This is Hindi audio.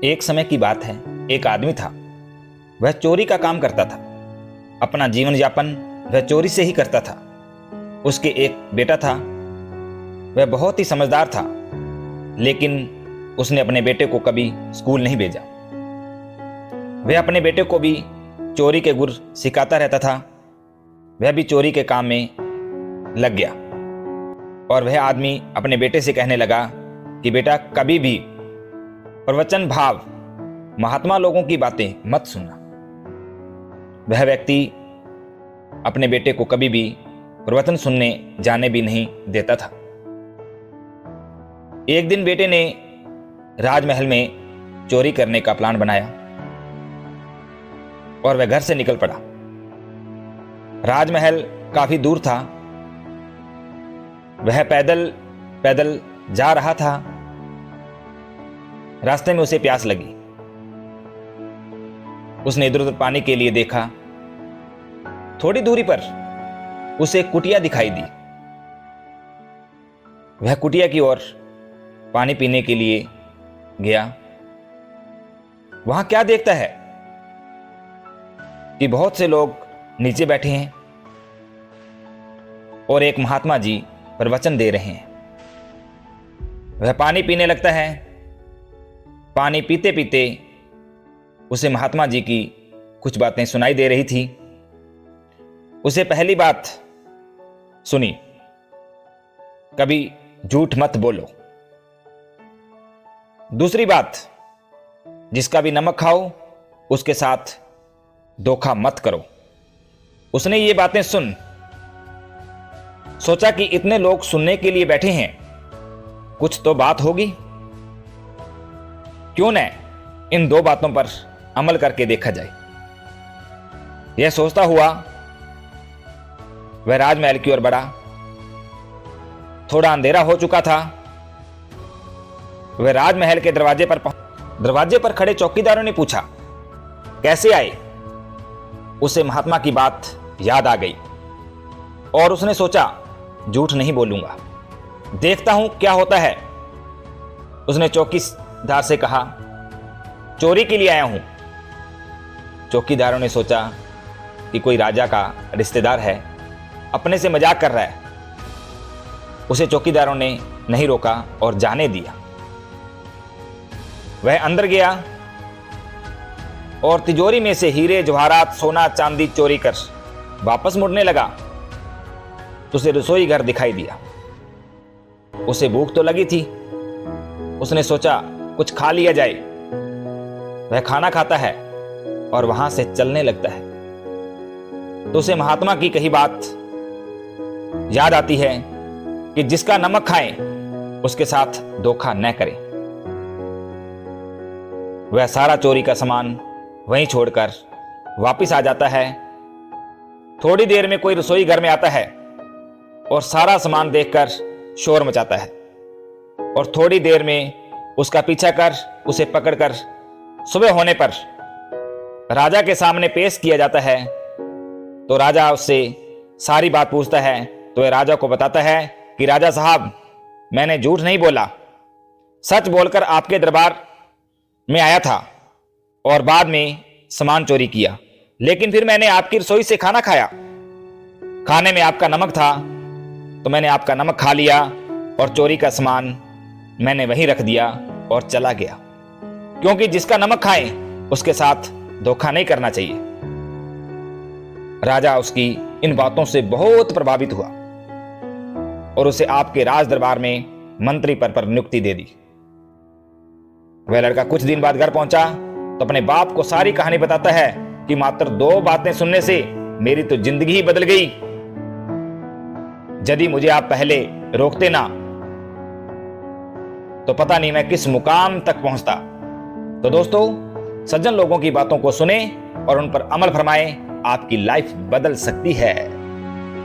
एक समय की बात है, एक आदमी था। वह चोरी का काम करता था। अपना जीवन यापन वह चोरी से ही करता था। उसके एक बेटा था। वह बहुत ही समझदार था, लेकिन उसने अपने बेटे को कभी स्कूल नहीं भेजा। वह अपने बेटे को भी चोरी के गुर सिखाता रहता था। वह भी चोरी के काम में लग गया और वह आदमी अपने बेटे से कहने लगा कि बेटा, कभी भी प्रवचन भाव महात्मा लोगों की बातें मत सुनना। वह व्यक्ति अपने बेटे को कभी भी प्रवचन सुनने जाने भी नहीं देता था। एक दिन बेटे ने राजमहल में चोरी करने का प्लान बनाया और वह घर से निकल पड़ा। राजमहल काफी दूर था। वह पैदल पैदल जा रहा था। रास्ते में उसे प्यास लगी। उसने इधर उधर पानी के लिए देखा। थोड़ी दूरी पर उसे एक कुटिया दिखाई दी। वह कुटिया की ओर पानी पीने के लिए गया। वहां क्या देखता है कि बहुत से लोग नीचे बैठे हैं और एक महात्मा जी प्रवचन दे रहे हैं। वह पानी पीने लगता है। पानी पीते पीते उसे महात्मा जी की कुछ बातें सुनाई दे रही थी। उसे पहली बात सुनी, कभी झूठ मत बोलो। दूसरी बात, जिसका भी नमक खाओ उसके साथ धोखा मत करो। उसने ये बातें सुन सोचा कि इतने लोग सुनने के लिए बैठे हैं, कुछ तो बात होगी। क्यों न इन दो बातों पर अमल करके देखा जाए। यह सोचता हुआ वह राजमहल की ओर बढ़ा। थोड़ा अंधेरा हो चुका था। वह राजमहल के दरवाजे पर खड़े चौकीदारों ने पूछा, कैसे आए? उसे महात्मा की बात याद आ गई और उसने सोचा, झूठ नहीं बोलूंगा, देखता हूं क्या होता है। उसने चौकीदार से कहा, चोरी के लिए आया हूं। चौकीदारों ने सोचा कि कोई राजा का रिश्तेदार है, अपने से मजाक कर रहा है। उसे चौकीदारों ने नहीं रोका और जाने दिया। वह अंदर गया और तिजोरी में से हीरे जवाहरात सोना चांदी चोरी कर वापस मुड़ने लगा। उसे रसोई घर दिखाई दिया। उसे भूख तो लगी थी। उसने सोचा कुछ खा लिया जाए। वह खाना खाता है और वहां से चलने लगता है तो उसे महात्मा की कही बात याद आती है कि जिसका नमक खाए उसके साथ धोखा न करे। वह सारा चोरी का सामान वहीं छोड़कर वापस आ जाता है। थोड़ी देर में कोई रसोई घर में आता है और सारा सामान देखकर शोर मचाता है और थोड़ी देर में उसका पीछा कर उसे पकड़कर सुबह होने पर राजा के सामने पेश किया जाता है। तो राजा उससे सारी बात पूछता है तो वह राजा को बताता है कि राजा साहब, मैंने झूठ नहीं बोला, सच बोलकर आपके दरबार में आया था और बाद में सामान चोरी किया, लेकिन फिर मैंने आपकी रसोई से खाना खाया। खाने में आपका नमक था तो मैंने आपका नमक खा लिया और चोरी का सामान मैंने वहीं रख दिया और चला गया, क्योंकि जिसका नमक खाए उसके साथ धोखा नहीं करना चाहिए। राजा उसकी इन बातों से बहुत प्रभावित हुआ और उसे आपके राज दरबार में मंत्री पद पर नियुक्ति दे दी। वह लड़का कुछ दिन बाद घर पहुंचा तो अपने बाप को सारी कहानी बताता है कि मात्र 2 बातें सुनने से मेरी तो जिंदगी ही बदल गई। यदि मुझे आप पहले रोकते ना तो पता नहीं मैं किस मुकाम तक पहुंचता। तो दोस्तों, सज्जन लोगों की बातों को सुने और उन पर अमल फरमाएं, आपकी लाइफ बदल सकती है।